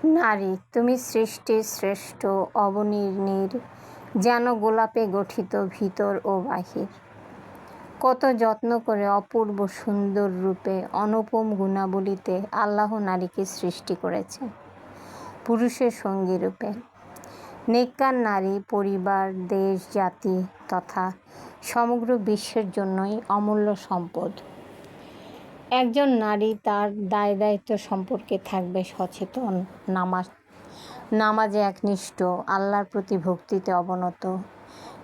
নারী, তুমি সৃষ্টির শ্রেষ্ঠ অবনীর্ণের যেন গোলাপে গঠিত ভিতর ও বাহির। কত যত্ন করে অপূর্ব সুন্দর রূপে অনুপম গুণাবলীতে আল্লাহ নারীকে সৃষ্টি করেছেন পুরুষের সঙ্গী রূপে। নেককার নারী পরিবার, দেশ, জাতি তথা সমগ্র বিশ্বের জন্যই অমূল্য সম্পদ। একজন নারী তার দায় দায়িত্ব সম্পর্কে থাকবে সচেতন, নামাজে একনিষ্ঠ, আল্লাহর প্রতি ভক্তিতে অবনত,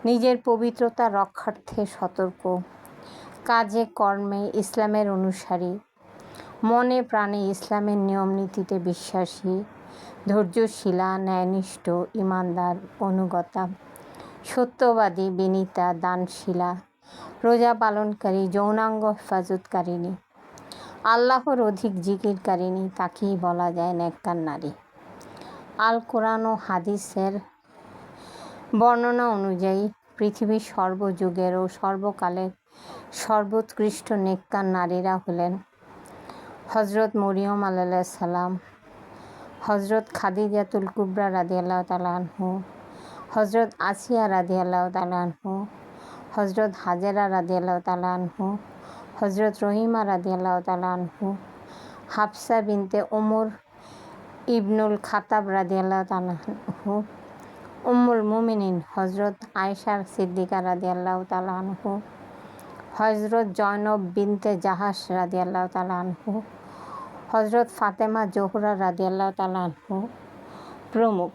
নিজের পবিত্রতা রক্ষার্থে সতর্ক, কাজে কর্মে ইসলামের অনুসারী, মনে প্রাণে ইসলামের নিয়মনীতিতে বিশ্বাসী, ধৈর্যশীলা, ন্যায়নিষ্ঠ, ইমানদার, অনুগতা, সত্যবাদী, বিনীতা, দানশীলা, রোজা পালনকারী, যৌনাঙ্গ হেফাজতকারিণী, আল্লাহর অধিক জিকিরকারিণী, তাকেই বলা যায় নেককার নারী। আল কোরআন ও হাদিসের বর্ণনা অনুযায়ী পৃথিবীর সর্বযুগের ও সর্বকালের সর্বোৎকৃষ্ট নেককার নারীরা হলেন হজরত মরিয়ম আলাইহিস সালাম, হজরত খাদিজাতুল কুবরা রাদিয়াল্লাহু তাআলা আনহু, হজরত আসিয়া রাদিয়াল্লাহু তাআলা আনহু, হজরত হাজেরা রাদিয়াল্লাহু তাআলা আনহু, হজরত রহিমা রাদিয়াল্লাহু তাআলা আনহু, হাফসা বিনতে ওমর ইবনুল খাতাব রাদিয়াল্লাহু তাআলা আনহু, উম্মুল মুমিনিন হজরত আয়েশা সিদ্দিকা রাদিয়াল্লাহু তাআলা আনহু, হজরত জয়নব বিনতে জাহাশ রাদিয়াল্লাহু তাআলা আনহু, হজরত ফাতেমা জোহরা রাদিয়াল্লাহু তাআলা আনহু প্রমুখ।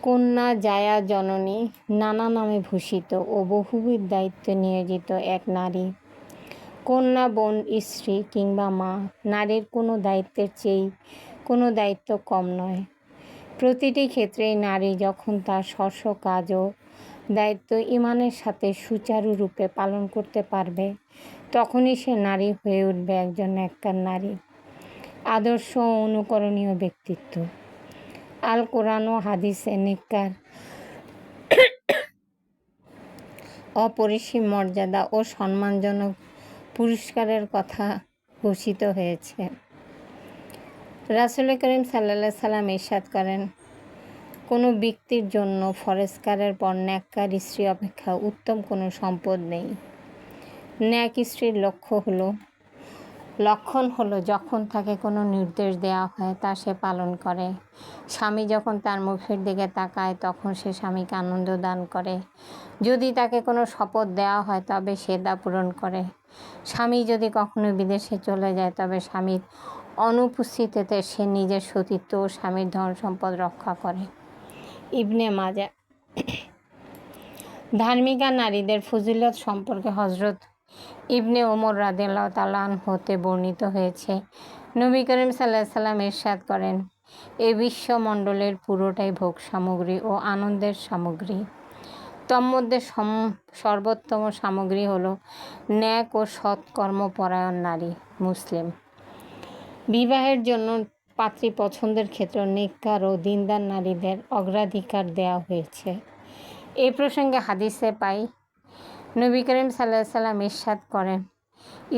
কন্যা, জায়া, জননী নানা নামে ভূষিত ও বহুবিধ দায়িত্বে নিয়োজিত এক নারী। কন্যা, বোন, স্ত্রী কিংবা মা, নারীর কোনো দায়িত্বের চেয়েই কোনো দায়িত্ব কম নয়। প্রতিটি ক্ষেত্রেই নারী যখন তার স্ব কাজ ও দায়িত্ব ঈমানের সাথে সুচারুরূপে পালন করতে পারবে, তখনই সে নারী হয়ে উঠবে একজন নেককার নারী, আদর্শ ও অনুকরণীয় ব্যক্তিত্ব। আল কোরআন ও হাদিসে নেককার অপরিসীম মর্যাদা ও সম্মানজনক পুরস্কারের কথা ঘোষিত হয়েছে। রাসূল করিম সাল্লাল্লাহু আলাইহি সাল্লাম ইরশাদ করেন, কোনো ব্যক্তির জন্য ফরজকারের পর নেককার স্ত্রী অপেক্ষা উত্তম কোনো সম্পদ নেই। নেক স্ত্রীর লক্ষণ হলো যখন তাকে কোনো নির্দেশ দেওয়া হয় তা সে পালন করে। স্বামী যখন তার মুখের দিকে তাকায় তখন সে স্বামীকে আনন্দ দান করে। যদি তাকে কোনো শপথ দেওয়া হয় তবে সে তা পূরণ করে। স্বামী যদি কখনো বিদেশে চলে যায় তবে স্বামীর অনুপস্থিতিতে সে নিজের সতীত্ব ও স্বামীর ধন সম্পদ রক্ষা করে। ইবনে মাজাহ। ধার্মিকা নারীদের ফজিলত সম্পর্কে হজরত ইবনে ওমর রাদিয়াল্লাহু তাআলা আনহু হতে বর্ণিত হয়েছে, নবী করিম সাল্লাল্লাহু আলাইহি সাল্লাম ইরশাদ করেন, এই বিশ্বমণ্ডলের পুরোটাই ভোগ সামগ্রী ও আনন্দের সামগ্রী। তন্মধ্যে সর্বোত্তম সামগ্রী হলো ন্যাক ও সৎকর্মপরায়ণ নারী। মুসলিম। বিবাহের জন্য পাত্রী পছন্দের ক্ষেত্রে নেককার ও দিনদার নারীদের অগ্রাধিকার দেওয়া হয়েছে। এই প্রসঙ্গে হাদিসে পাই, নবী করিম সাল্লাল্লাহু আলাইহি সাল্লাম ইরশাদ করেন,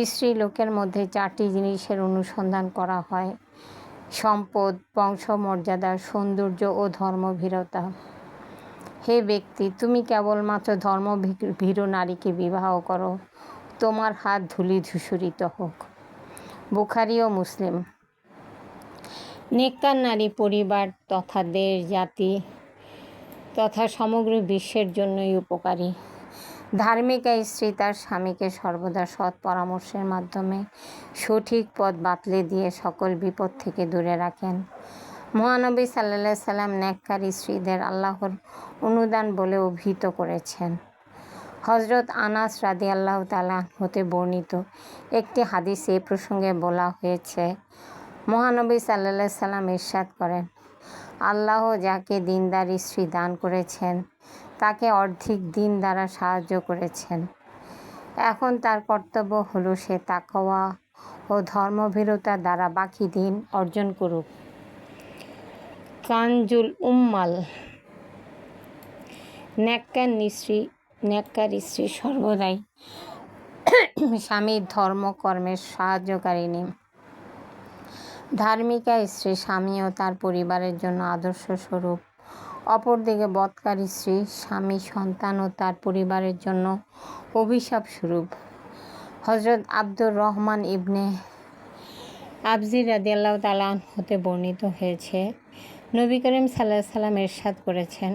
স্ত্রী লোকের মধ্যে 4টি জিনিসের অনুসন্ধান করা হয়: সম্পদ, বংশমর্যাদা, সৌন্দর্য ও ধর্মভীরতা। হে ব্যক্তি, তুমি কেবলমাত্র ধর্মভীরু নারীকে বিবাহ করো, তোমার হাত ধূলিধূসরিত হোক। বুখারী ও মুসলিম। নেককার নারী পরিবার তথা দেশ, জাতি তথা সমগ্র বিশ্বের জন্যই উপকারী। ধার্মিকা স্ত্রী তার স্বামীকে সর্বদা সৎ পরামর্শের মাধ্যমে সঠিক পথ বাতলে দিয়ে সকল বিপদ থেকে দূরে রাখেন। মহানবী সাল্লাল্লাহু আলাইহি সাল্লাম নেককার স্ত্রীদের আল্লাহর অনুদান বলে অভিহিত করেছেন। হজরত আনাস রাদিয়াল্লাহু তাআলা হতে বর্ণিত একটি হাদিসে এ প্রসঙ্গে বলা হয়েছে, মহানবী সাল্লাল্লাহু আলাইহি সাল্লাম ইরশাদ করেন, আল্লাহ যাকে দিনদার স্ত্রী দান করেছেন তাকে অর্ধেক দিন দ্বারা সাহায্য করেছেন। এখন তার কর্তব্য হলো সে তাকওয়া ও ধর্মভীরতা দ্বারা বাকি দিন অর্জন করুক। কানজুল উম্মাল। নেককার স্ত্রী সর্বদাই স্বামীর ধর্মকর্মের সাহায্যকারিণী। ধার্মিকা স্ত্রী স্বামী ও তার পরিবারের জন্য আদর্শ স্বরূপ, অপরদিকে বদকারী স্ত্রী স্বামী, সন্তান ও তার পরিবারের জন্য অভিশাপ স্বরূপ। হজরত আব্দুর রহমান ইবনে আবজির রাদিয়াল্লাহু তাআলা হতে বর্ণিত হয়েছে, নবী করিম সাল্লাল্লাহু আলাইহি ওয়াসাল্লাম ইরশাদ করেছেন,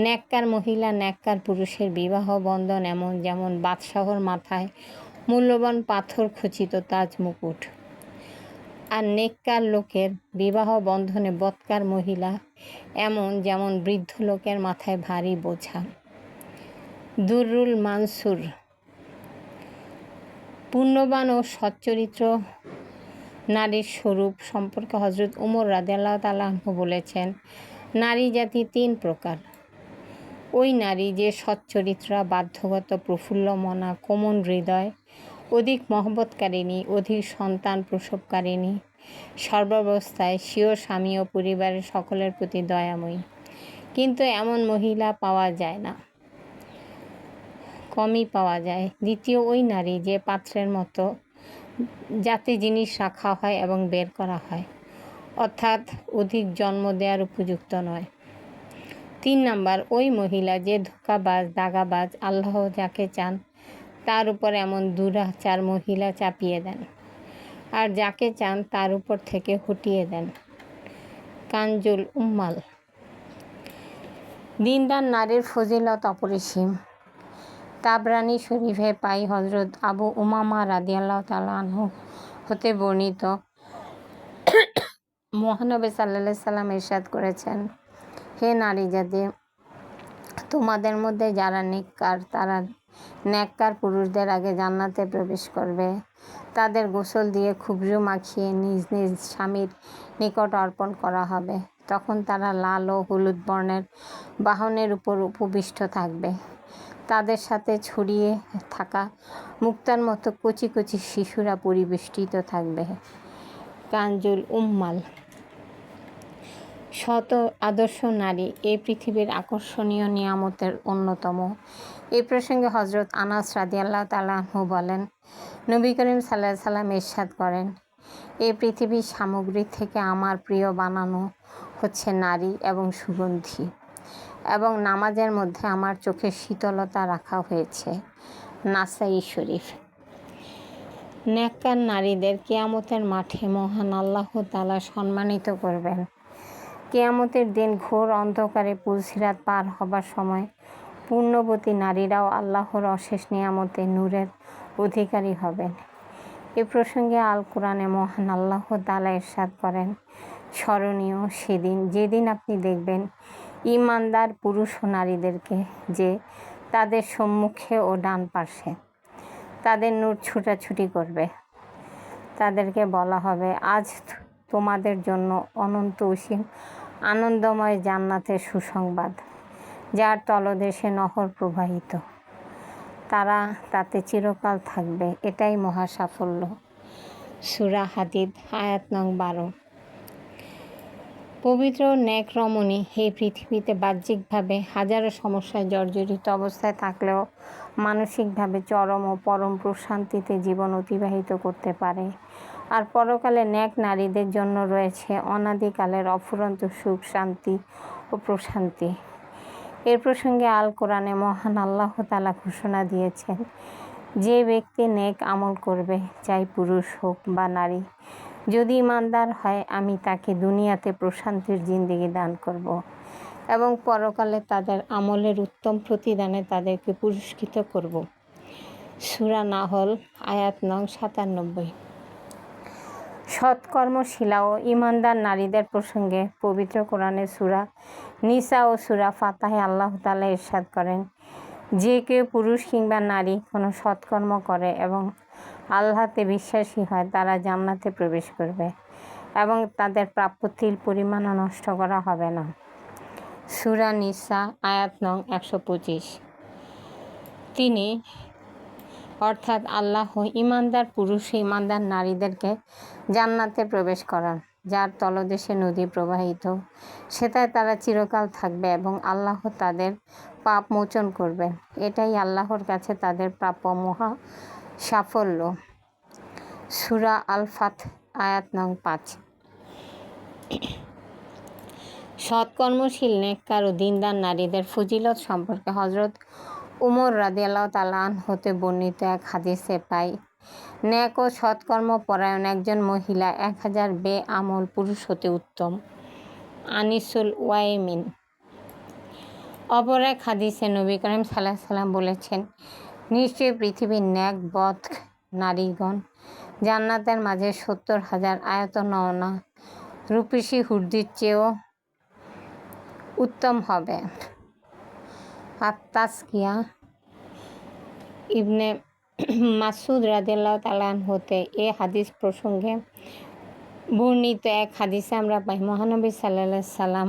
নেককার মহিলা নেককার পুরুষের বিবাহ বন্ধন এমন যেমন বাদশাহর মাথায় মূল্যবান পাথর খচিত তাজ মুকুট, আর নেককার লোকের বিবাহ বন্ধনে বদকার মহিলা এমন যেমন বৃদ্ধ লোকের মাথায় ভারী বোঝা। দুররুল মানসুর। পুণ্যবান ও সচ্চরিত্র নারীর স্বরূপ সম্পর্কে হজরত উমর রাদিয়াল্লাহু তাআলা আনহু বলেছেন, নারী জাতি 3 প্রকার। ওই নারী যে সচ্চরিত্রা, বাধ্যগত, প্রফুল্লমনা, কোমল হৃদয়, অধিক মহব্বতকারিণী, অধিক সন্তান প্রসবকারিণী, সর্বাবস্থায় স্বীয় স্বামী ও পরিবারের সকলের প্রতি দয়াময়ী। কিন্তু এমন মহিলা পাওয়া যায় না, কমই পাওয়া যায়। দ্বিতীয়, ওই নারী যে পাত্রের মতো যাতে জিনিস রাখা হয় এবং বের করা হয়, অর্থাৎ অধিক জন্ম দেওয়ার উপযুক্ত নয়। 3 নাম্বার, ওই মহিলা যে ধোঁকাবাজ, দাগাবাজ, আল্লাহ যাকে চান তার উপর এমন দুরাচার মহিলা চাপিয়ে দেন, আর যাকে চান তার উপর থেকে হটিয়ে দেন। কানজুল উম্মাল। দিনদার নারীর ফজিলত অপরিসীম। তাবরানী শরীফে পাই, হজরত আবু উমামা রাদিয়াল্লাহু তাআলা আনহু হতে বর্ণিত, মহানবী সাল্লাল্লাহু আলাইহি সাল্লাম ইরশাদ করেছেন, হে নারী জাতি, তোমাদের মধ্যে যারা নেককার তারা নেককার পুরুষদের আগে জান্নাতে প্রবেশ করবে। তাদের গোসল দিয়ে খুবরু মাখিয়ে নিজ নিজ স্বামীর নিকট অর্পণ করা হবে। তখন তারা লাল ও হলুদ বর্ণের বাহনের উপর উপবিষ্ট থাকবে। তাদের সাথে ছড়িয়ে থাকা মুক্তার মতো কচি কচি শিশুরা পরিবেষ্টিত থাকবে। কানজুল উম্মাল। শত আদর্শ নারী এই পৃথিবীর আকর্ষণীয় নিয়ামতের অন্যতম। এই প্রসঙ্গে হজরত আনাস রাদিয়াল্লাহু তাআলা আনহু বলেন, নবী করিম সাল্লাল্লাহু আলাইহি ওয়াসাল্লাম ইরশাদ করেন, এই পৃথিবীর সামগ্রী থেকে আমার প্রিয় বানানো হচ্ছে নারী এবং সুগন্ধি, এবং নামাজের মধ্যে আমার চোখের শীতলতা রাখা হয়েছে। নাসাই শরীফ। নেককার নারীদের কিয়ামতের মাঠে মহান আল্লাহ তাআলা সম্মানিত করবেন। কিয়ামতের দিন ঘোর অন্ধকারে পুলসিরাত পার হবার সময় পুণ্যবতী নারীরাও আল্লাহর অশেষ নিয়ামতে নূরের অধিকারী হবেন। এ প্রসঙ্গে আল কোরআনে মহান আল্লাহ তাআলা ইরশাদ করেন, স্মরণীয় সেদিন যেদিন আপনি দেখবেন ঈমানদার পুরুষ ও নারীদেরকে যে তাদের সম্মুখে ও ডান পাশে তাদের নূর ছুটাছুটি করবে। তাদেরকে বলা হবে, আজ তোমাদের জন্য অনন্ত অসীম আনন্দময় জান্নাতের সুসংবাদ, যার তলদেশে নহর প্রবাহিত। তারা তাতে চিরকাল থাকবে। এটাই মহা সাফল্য। সূরা হাদিদ আয়াত নং 12। পবিত্র নেক রমণী এই পৃথিবীতে বাহ্যিকভাবে হাজারো সমস্যায় জর্জরিত অবস্থায় থাকলেও মানসিকভাবে চরম ও পরম প্রশান্তিতে জীবন অতিবাহিত করতে পারে। আর পরকালে নেক নারীদের জন্য রয়েছে অনাদিকালের অফুরন্ত সুখ, শান্তি ও প্রশান্তি। এর প্রসঙ্গে আল কোরআনে মহান আল্লাহ তাআলা ঘোষণা দিয়েছেন, যে ব্যক্তি নেক আমল করবে, চাই পুরুষ হোক বা নারী, যদি ঈমানদার হয়, আমি তাকে দুনিয়াতে প্রশান্তির জিন্দেগি দান করব এবং পরকালে তাদের আমলের উত্তম প্রতিদানে তাদেরকে পুরস্কৃত করব। সূরা নাহল আয়াত নং 97। সৎকর্মশীলা ও ঈমানদার নারীদের প্রসঙ্গে পবিত্র কোরআনে সূরা নিসা ও সূরা ফাতহে আল্লাহ তাআলা ইরশাদ করেন, যে কেউ পুরুষ কিংবা নারী কোনো সৎকর্ম করে এবং আল্লাহতে বিশ্বাসী হয়, তারা জান্নাতে প্রবেশ করবে এবং তাদের প্রাপ্য তিল পরিমাণও নষ্ট করা হবে না। সূরা নিসা আয়াত নং 125। তিনি অর্থাৎ আল্লাহ ঈমানদার পুরুষ ঈমানদার নারীদেরকে জান্নাতে প্রবেশ করান, যার তলদেশে নদী প্রবাহিত। সেটায় তারা চিরকাল থাকবে এবং আল্লাহ তাদের পাপ মোচন করবেন। এটাই আল্লাহর কাছে তাদের প্রাপ্য মহা সাফল্য। সূরা আল ফাতহ আয়াত নং 5। সৎকর্মশীল নেককার ও দিনদার নারীদের ফজিলত সম্পর্কে হজরত উমর রাদিয়াল্লাহু তাআলা আনহু হতে বর্ণিত এক হাদিসে পাই, ন্যাক ও সৎকর্মপরায়ণ একজন মহিলা 1000 বেআমল পুরুষ হতে উত্তম। আনিসুল ওয়াইমিন। অপর এক হাদিসে নবী করিম সাল্লাল্লাহু আলাইহি সাল্লাম বলেছেন, নিশ্চয়ই পৃথিবীর ন্যাক বধ নারীগণ জান্নাতের মাঝে 70,000 আয়তনওয়ালা রূপসী হুরদের চেয়েও উত্তম হবে। আত-তাজকিয়া। ইবনে মাসউদ রাদিয়াল্লাহু তাআলা আনহু হতে এ হাদিস প্রসঙ্গে বর্ণিত এক হাদিসে আমরা পাই, মহানবী সাল্লাল্লাহু আলাইহি সাল্লাম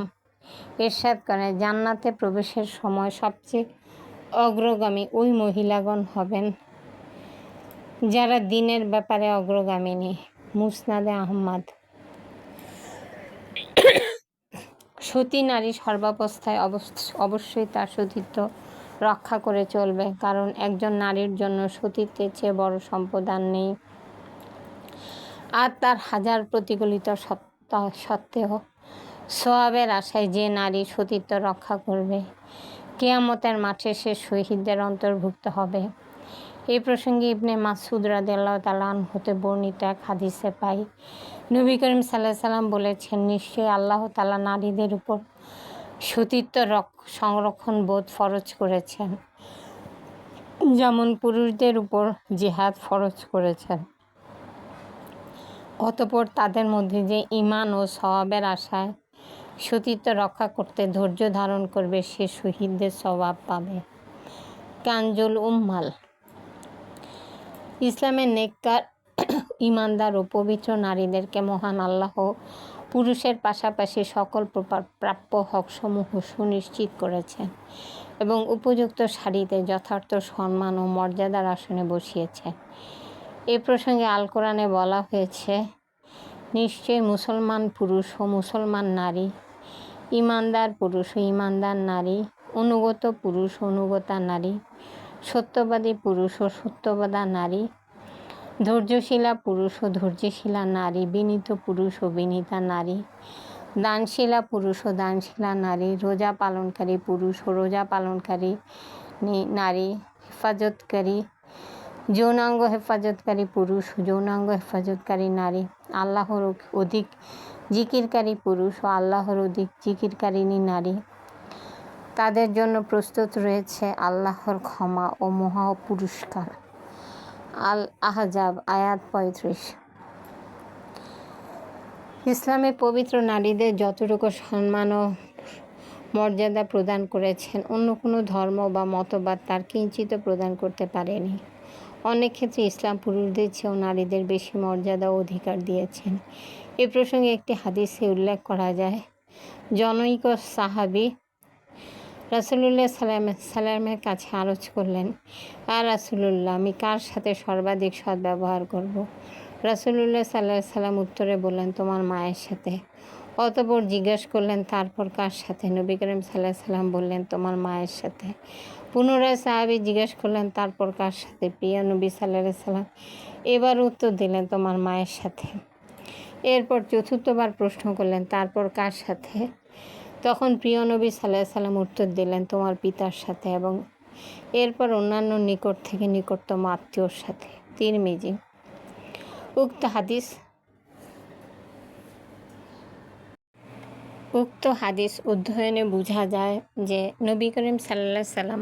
ইরশাদ করেন, জান্নাতে প্রবেশের সময় সবচেয়ে অগ্রগামী ওই মহিলাগণ হবেন যারা দিনের ব্যাপারে অগ্রগামিনী। মুসনাদে আহমদ। সতী নারী সর্বাবস্থায় অবশ্যই তার সতীত্ব রক্ষা করে চলবে, কারণ একজন নারীর জন্য সতীত্বের চেয়ে বড় সম্পদ আর নেই। আর তার হাজার প্রতিকূলতা সত্ত্বেও সওয়াবের আশায় যে নারী সতীত্ব রক্ষা করবে, কিয়ামতের মাঠে সে শহীদদের অন্তর্ভুক্ত হবে। এই প্রসঙ্গে ইবনে মাসউদ রাদিয়াল্লাহু তাআলা আনহু হতে বর্ণিত এক হাদিসে পাই, নবী করিম সাল্লাল্লাহু আলাইহি সাল্লাম বলেছেন, নিশ্চয়ই আল্লাহ তাআলা নারীদের উপর সতীত্ব সংরক্ষণ বোধ ফরজ করেছেন, যেমন পুরুষদের উপর জিহাদ ফরজ করেছেন। অতঃপর তাদের মধ্যে যে ঈমান ও সওয়াবের আশায় সতীত্ব রক্ষা করতে ধৈর্য ধারণ করবে, সে শহীদদের সওয়াব পাবে। কানজুল উম্মাল। ইসলামের নেককার, ঈমানদার ও পবিত্র নারীদেরকে মহান আল্লাহ পুরুষের পাশাপাশি সকল প্রকার প্রাপ্য হকসমূহ সুনিশ্চিত করেছেন এবং উপযুক্ত সারিতে যথার্থ সম্মান ও মর্যাদার আসনে বসিয়েছেন। এ প্রসঙ্গে আল কোরআনে বলা হয়েছে, নিশ্চয়ই মুসলমান পুরুষ ও মুসলমান নারী, ঈমানদার পুরুষ ও ঈমানদার নারী, অনুগত পুরুষ ও অনুগতা নারী, সত্যবাদী পুরুষ ও সত্যবাদা নারী, ধৈর্যশীলা পুরুষ ও ধৈর্যশীলা নারী, বিনীত পুরুষ ও বিনীতা নারী, দানশীলা পুরুষ ও দানশীলা নারী, রোজা পালনকারী পুরুষ ও রোজা পালনকারী নারী, হেফাজতকারী, যৌনাঙ্গ হেফাজতকারী পুরুষ ও যৌনাঙ্গ হেফাজতকারী নারী, আল্লাহর অধিক জিকিরকারী পুরুষ ও আল্লাহর অধিক জিকিরকারিণী নারী, তাদের জন্য প্রস্তুত রয়েছে আল্লাহর ক্ষমা ও মহা পুরস্কার। আল আহজাব আয়াত 35। ইসলামে পবিত্র নারীদের যতটুকু সম্মান ও মর্যাদা প্রদান করেছেন, অন্য কোনো ধর্ম বা মতবাদ তার কিঞ্চিত প্রদান করতে পারেনি। অনেক ক্ষেত্রে ইসলাম পুরুষদের চেয়েও নারীদের বেশি মর্যাদা ও অধিকার দিয়েছেন। এ প্রসঙ্গে একটি হাদিসে উল্লেখ করা যায়, জনৈক সাহাবী রাসূলুল্লাহ সাল্লাল্লাহু আলাইহি সাল্লামের কাছে আরজ করলেন, রাসূলুল্লাহ, আমি কার সাথে সর্বাধিক সদ্ব্যবহার করব? রাসূলুল্লাহ সাল্লাল্লাহু আলাইহি সাল্লাম উত্তরে বললেন, তোমার মায়ের সাথে। অতঃপর জিজ্ঞাসা করলেন, তারপর কার সাথে? নবী করিম সাল্লাল্লাহু আলাইহি সাল্লাম বললেন, তোমার মায়ের সাথে। পুনরায় সাহাবী জিজ্ঞাসা করলেন, তারপর কার সাথে? প্রিয় নবী সাল্লাল্লাহু আলাইহি সাল্লাম এবার উত্তর দিলেন, তোমার মায়ের সাথে। এরপর চতুর্থবার প্রশ্ন করলেন, তারপর কার সাথে? তখন প্রিয় নবী সাল্লাল্লাহু আলাইহি সাল্লাম উত্তর দিলেন, তোমার পিতার সাথে, এবং এরপর অন্যান্য নিকট থেকে নিকটতম আত্মীয়র সাথে। তিরমিজি। উক্ত হাদিস অধ্যয়নে বোঝা যায় যে নবী করিম সাল্লাল্লাহু আলাইহি সাল্লাম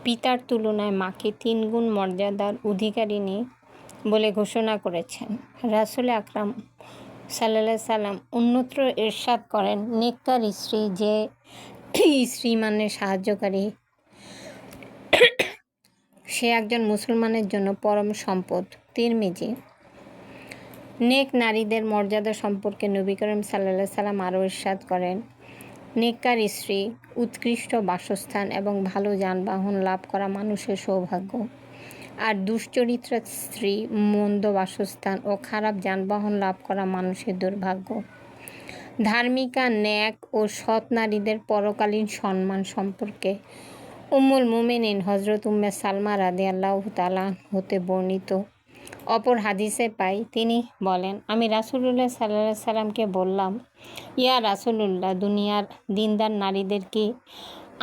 পিতার তুলনায় মাকে 3 গুণ মর্যাদার অধিকারিণী বলে ঘোষণা করেছেন। রাসূল আকরাম সাল্লাল্লাহু আলাইহি সাল্লাম অন্যত্র ইরশাদ করেন, নেককার স্ত্রী যে স্ত্রী মানে সাহায্যকারী, সে একজন মুসলমানের জন্য পরম সম্পদ। তিরমিজি। নেক নারীদের মর্যাদা সম্পর্কে নবী করিম সাল্লাল্লাহু আলাইহি সাল্লাম আরও ইরশাদ করেন, নেককার স্ত্রী উৎকৃষ্ট বাসস্থান এবং ভালো যানবাহন লাভ করা মানুষের সৌভাগ্য, আর দুশ্চরিত্রা স্ত্রী মন্দ বাসস্থান ও খারাপ যানবাহন লাভ করা মানুষের দুর্ভাগ্য। ধার্মিকা, ন্যাক ও সৎ নারীদের পরকালীন সম্মান সম্পর্কে উম্মুল মুমিনিন হযরত উম্মে সালমা রাদিয়াল্লাহু তাআলা হতে বর্ণিত অপর হাদিসে পাই, তিনি বলেন, আমি রাসূলুল্লাহ সাল্লাল্লাহু আলাইহি সাল্লামকে বললাম, ইয়া রাসূলুল্লাহ, দুনিয়ার দিনদার নারীদের কি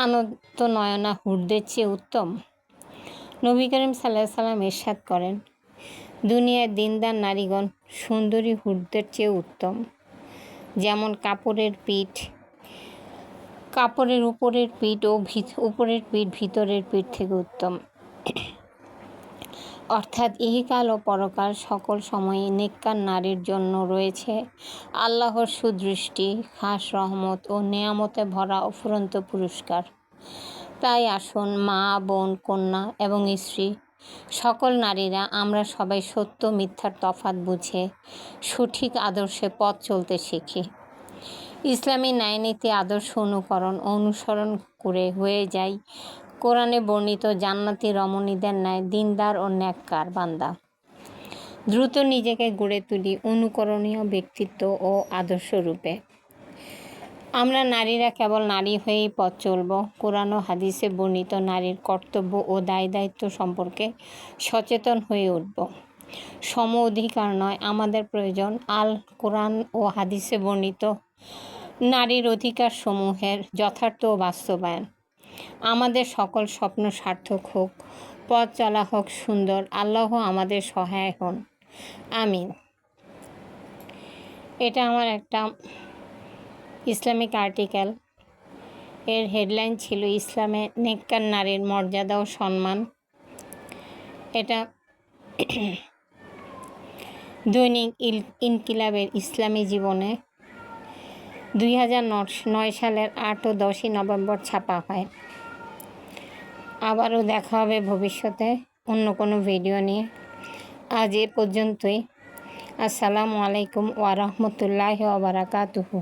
আনত নয়না হুরদের চেয়ে উত্তম? নবী করিম সাল্লাল্লাহু আলাইহি সাল্লাম ইরশাদ করেন, দুনিয়ার দিনদার নারীগণ সুন্দরী হুরদের চেয়ে উত্তম। যেমন কাপড়ের উপরের পিঠ ও উপরের পিঠ ভিতরের পিঠ থেকে উত্তম। অর্থাৎ ইহকাল ও পরকাল সকল সময়ে নেককার নারীর জন্য রয়েছে আল্লাহর সুদৃষ্টি, খাস রহমত ও নেয়ামতে ভরা অফুরন্ত পুরস্কার। তাই আসুন মা, বোন, কন্যা এবং স্ত্রী সকল নারীরা আমরা সবাই সত্য মিথ্যার তফাৎ বুঝে সঠিক আদর্শে পথ চলতে শিখি। ইসলামী ন্যায়নীতি আদর্শ অনুসরণ করে হয়ে যায় কোরআনে বর্ণিত জান্নাতি রমণীদের ন্যায় দিনদার ও নেককার বান্দা। দ্রুত নিজেকে গড়ে তুলি অনুকরণীয় ব্যক্তিত্ব ও আদর্শ রূপে। আমরা নারীরা কেবল নারী হয়েই পথ চলব, কোরআন ও হাদিসে বর্ণিত নারীর কর্তব্য ও দায়িত্ব সম্পর্কে সচেতন হয়ে উঠব। সম অধিকার নয়, আমাদের প্রয়োজন আল কোরআন ও হাদিসে বর্ণিত নারীর অধিকার সমূহের যথার্থ বাস্তবায়ন। আমাদের সকল স্বপ্ন সার্থক হোক, পথ চলা হোক সুন্দর। আল্লাহ আমাদের সহায় হন, আমিন। এটা আমার একটা ইসলামিক আর্টিকেল। এর হেডলাইন ছিল ইসলামে নেককার নারীর মর্যাদা ও সম্মান। এটা দৈনিক ইনকিলাবের ইসলামী জীবনে 2009 সালের 8 ও 10 নভেম্বর ছাপা হয়। আবারও দেখা হবে ভবিষ্যতে অন্য কোনো ভিডিও নিয়ে। আজ এ পর্যন্তই। আসসালামু আলাইকুম ওয়া রাহমাতুল্লাহি ওয়া বারাকাতুহু।